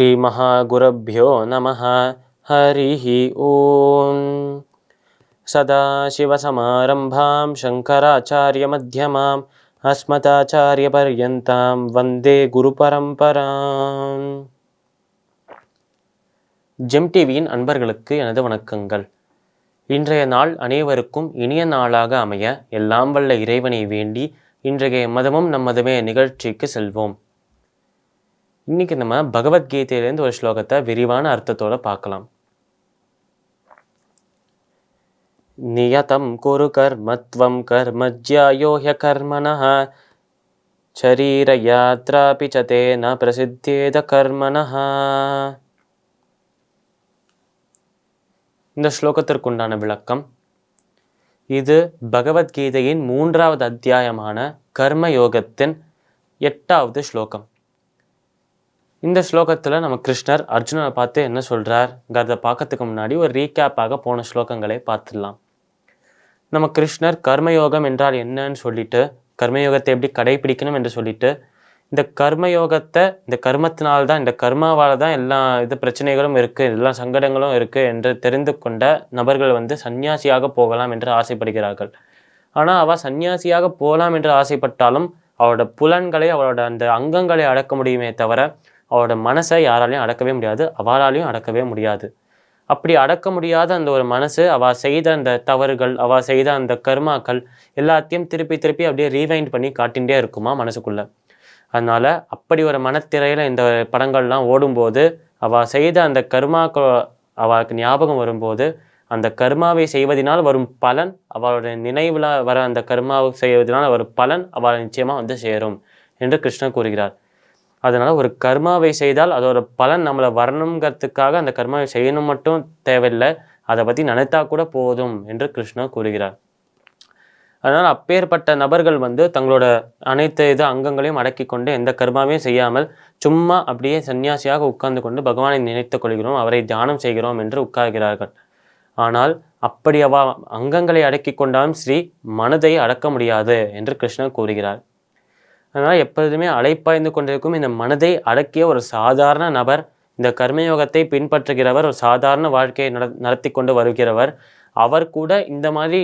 श्रीमहागुरुभ्यो नमः। हरिः ओम्। सदाशिवसमारम्भां शङ्कराचार्यमध्यमाम् अस्मदाचार्यपर्यन्तां वन्दे குருபரம்பராம். ஜெம் டிவியின் அன்பர்களுக்கு எனது வணக்கங்கள். இன்றைய நாள் அனைவருக்கும் இனிய நாளாக அமைய எல்லாம் வல்ல இறைவனை வேண்டி இன்றைய மதமும் நம் மதமே நிகழ்ச்சிக்கு செல்வோம். இன்னைக்கு நம்ம பகவத்கீதையிலேருந்து ஒரு ஸ்லோகத்தை விரிவான அர்த்தத்தோட பார்க்கலாம். நியதம் குரு கர்மத்வம் கர்மஜ்யாயோ ஹ்யகர்மணஹ சரீர யாத்ராபி ச தேன பிரசித்தேத கர்மணஹ. இந்த ஸ்லோகத்திற்குண்டான விளக்கம். இது பகவத்கீதையின் 3வது அத்தியாயமான கர்மயோகத்தின் 8வது ஸ்லோகம். இந்த ஸ்லோகத்தில் நம்ம கிருஷ்ணர் அர்ஜுனனை பார்த்து என்ன சொல்கிறார்ங்கிறத பார்க்கறதுக்கு முன்னாடி ஒரு ரீகேப்பாக போன ஸ்லோகங்களை பார்த்துடலாம். நம்ம கிருஷ்ணர் கர்மயோகம் என்றால் என்னன்னு சொல்லிட்டு, கர்மயோகத்தை எப்படி கடைபிடிக்கணும் என்று சொல்லிட்டு, இந்த கர்மயோகத்தை இந்த கர்மத்தினால்தான், இந்த கர்மாவால் தான் எல்லா பிரச்சனைகளும் இருக்குது, எல்லா சங்கடங்களும் இருக்குது என்று தெரிந்து கொண்ட நபர்கள் சன்னியாசியாக போகலாம் என்று ஆசைப்படுகிறார்கள். ஆனால் அவள் சன்னியாசியாக போகலாம் என்று ஆசைப்பட்டாலும் அவளோட புலன்களை, அவளோட அந்த அங்கங்களை அடக்க முடியுமே தவிர அவளோட மனசை யாராலையும் அடக்கவே முடியாது, அவளாலையும் அடக்கவே முடியாது. அப்படி அடக்க முடியாத அந்த ஒரு மனசு அவள் செய்த அந்த தவறுகள், அவள் செய்த அந்த கர்மாக்கள் எல்லாத்தையும் திருப்பி திருப்பி அப்படியே ரீவைண்ட் பண்ணி காட்டிகிட்டே இருக்குமா மனசுக்குள்ள. அதனால அப்படி ஒரு மனத்திரையில் இந்த படங்கள்லாம் ஓடும்போது அவள் செய்த அந்த கர்மாக்கள் அவளுக்கு ஞாபகம் வரும்போது அந்த கர்மாவை செய்வதனால் வரும் பலன், அவளுடைய நினைவில் வர அந்த கர்மாவை செய்வதனால் வரும் பலன் அவள் நிச்சயமாக சேரும் என்று கிருஷ்ணர் கூறுகிறார். அதனால் ஒரு கர்மாவை செய்தால் அதோட பலன் நம்மளை வரணுங்கிறதுக்காக அந்த கர்மாவை செய்யணும் மட்டும் தேவையில்லை, அதை பற்றி நினைத்தா கூட போதும் என்று கிருஷ்ணர் கூறுகிறார். அதனால் அப்பேற்பட்ட நபர்கள் தங்களோட அனைத்து அங்கங்களையும் அடக்கி கொண்டு எந்த கர்மாவையும் செய்யாமல் சும்மா அப்படியே சன்னியாசியாக உட்கார்ந்து கொண்டு பகவானை நினைத்துக் கொள்கிறோம், அவரை தியானம் செய்கிறோம் என்று உட்கார்கிறார்கள். ஆனால் அப்படி அங்கங்களை அடக்கி கொண்டாலும் ஸ்ரீ மனதை அடக்க முடியாது என்று கிருஷ்ணர் கூறுகிறார். அதனால் எப்பொழுதுமே அலைப்பாய்ந்து கொண்டிருக்கும் இந்த மனதை அடக்கிய ஒரு சாதாரண நபர், இந்த கர்மயோகத்தை பின்பற்றுகிறவர், ஒரு சாதாரண வாழ்க்கையை நடத்தி கொண்டு வருகிறவர், அவர் கூட இந்த மாதிரி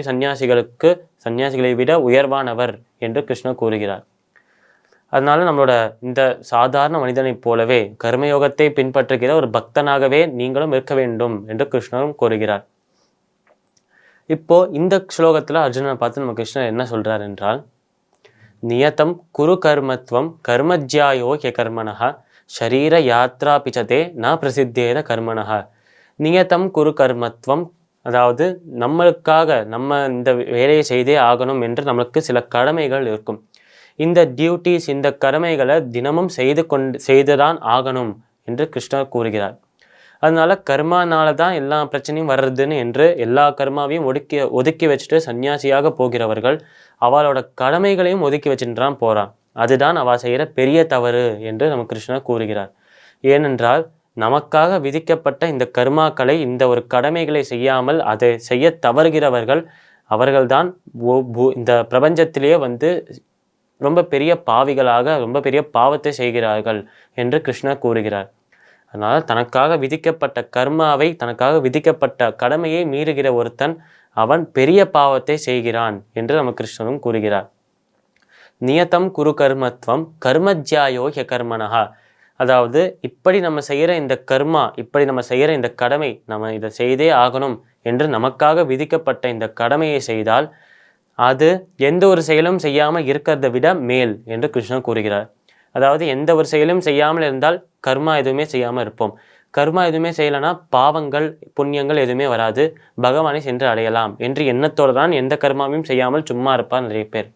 சன்னியாசிகளை விட உயர்வானவர் என்று கிருஷ்ணர் கூறுகிறார். அதனால நம்மளோட இந்த சாதாரண மனிதனைப் போலவே கர்மயோகத்தை பின்பற்றுகிற ஒரு பக்தனாகவே நீங்களும் இருக்க வேண்டும் என்று கிருஷ்ணரும் கூறுகிறார். இப்போ இந்த ஸ்லோகத்தில் அர்ஜுனனை பார்த்து நம்ம கிருஷ்ணர் என்ன சொல்றார் என்றால், நியதம் குரு கர்மத்வம் கர்மஜ்யாயோ ஹ்யகர்மணஹ ஷரீர யாத்ராபி ச தே ந பிரசித்தேத கர்மணஹ. நியதம் குரு கர்மத்வம், அதாவது நம்மளுக்காக நம்ம இந்த வேலையை செய்தே ஆகணும் என்று நம்மளுக்கு சில கடமைகள் இருக்கும். இந்த டியூட்டிஸ், இந்த கடமைகளை தினமும் செய்துதான் ஆகணும் என்று கிருஷ்ணர் கூறுகிறார். அதனால கர்மானால தான் எல்லா பிரச்சனையும் வர்றதுன்னு என்று எல்லா கர்மாவையும் ஒதுக்கி வச்சுட்டு சன்னியாசியாக போகிறவர்கள் அவளோட கடமைகளையும் ஒதுக்கி வச்சுட்டு போறான். அதுதான் அவள் செய்கிற பெரிய தவறு என்று நம்ம கிருஷ்ணர் கூறுகிறார். ஏனென்றால் நமக்காக விதிக்கப்பட்ட இந்த கர்மாக்களை, இந்த ஒரு கடமைகளை செய்யாமல் அதை செய்ய தவறுகிறவர்கள் அவர்கள்தான் இந்த பிரபஞ்சத்திலேயே ரொம்ப பெரிய பாவிகளாக, ரொம்ப பெரிய பாவத்தை செய்கிறார்கள் என்று கிருஷ்ணர் கூறுகிறார். அதனால் தனக்காக விதிக்கப்பட்ட கர்மாவை, தனக்காக விதிக்கப்பட்ட கடமையை மீறுகிற ஒருத்தன் அவன் பெரிய பாவத்தை செய்கிறான் என்று நம்ம கிருஷ்ணரும் கூறுகிறார். நியதம் குரு கர்மத்வம் கர்மஜ்யாயோ ஹ்யகர்மணஹ. அதாவது இப்படி நம்ம செய்கிற இந்த கர்மா, இப்படி நம்ம செய்கிற இந்த கடமை, நம்ம இதை செய்தே ஆகணும் என்று நமக்காக விதிக்கப்பட்ட இந்த கடமையை செய்தால் அது எந்த ஒரு செயலும் செய்யாமல் இருக்கிறத விட மேல் என்று கிருஷ்ணர் கூறுகிறார். அதாவது எந்த ஒரு செயலும் செய்யாமல் இருந்தால் கர்மா எதுவுமே செய்யாமல் இருப்போம். கர்மா எதுவுமே செய்யலைன்னா பாவங்கள் புண்ணியங்கள் எதுவுமே வராது, பகவானை சென்று அடையலாம் என்று எண்ணத்தோடு தான் எந்த கர்மாவையும் செய்யாமல் சும்மா இருப்பார் நிறைய பேர்.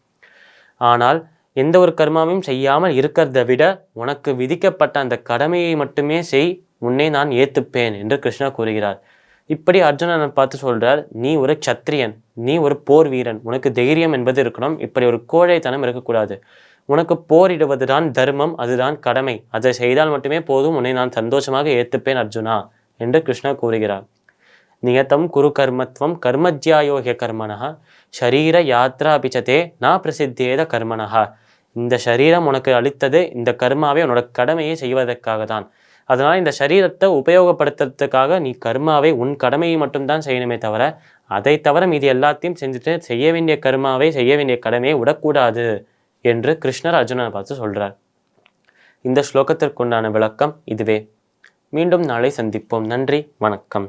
ஆனால் எந்த ஒரு கர்மாவையும் செய்யாமல் இருக்கிறத விட உனக்கு விதிக்கப்பட்ட அந்த கடமையை மட்டுமே செய், உன்னை நான் ஏற்றுப்பேன் என்று கிருஷ்ணர் கூறுகிறார். இப்படி அர்ஜுனனை பார்த்து சொல்றார், நீ ஒரு சத்திரியன், நீ ஒரு போர் வீரன், உனக்கு தைரியம் என்பது இருக்கணும், இப்படி ஒரு கோழைத்தனம் இருக்கக்கூடாது. உனக்கு போரிடுவதுதான் தர்மம், அதுதான் கடமை, அதை செய்தால் மட்டுமே போதும், உன்னை நான் சந்தோஷமாக ஏற்றுப்பேன் அர்ஜுனா என்று கிருஷ்ணர் கூறுகிறார். நியதம் குரு கர்மத்வம் கர்மஜ்யாயோ ஹ்யகர்மணஹ ஷரீர யாத்ராபி ச தே ந பிரசித்தேத கர்மணஹ. இந்த சரீரம் உனக்கு அளித்தது இந்த கர்மாவை உன்னோட கடமையை செய்வதற்காக தான். அதனால் இந்த சரீரத்தை உபயோகப்படுத்துறதுக்காக நீ கர்மாவை உன் கடமையை மட்டும்தான் செய்யணுமே தவிர அதை தவிர மீது எல்லாத்தையும் செஞ்சுட்டு செய்ய வேண்டிய கர்மாவை செய்ய வேண்டிய கடமையை விடக்கூடாது என்று கிருஷ்ணர் அர்ஜுனனை பார்த்து சொல்றார். இந்த ஸ்லோகத்திற்குண்டான விளக்கம் இதுவே. மீண்டும் நாளை சந்திப்போம். நன்றி, வணக்கம்.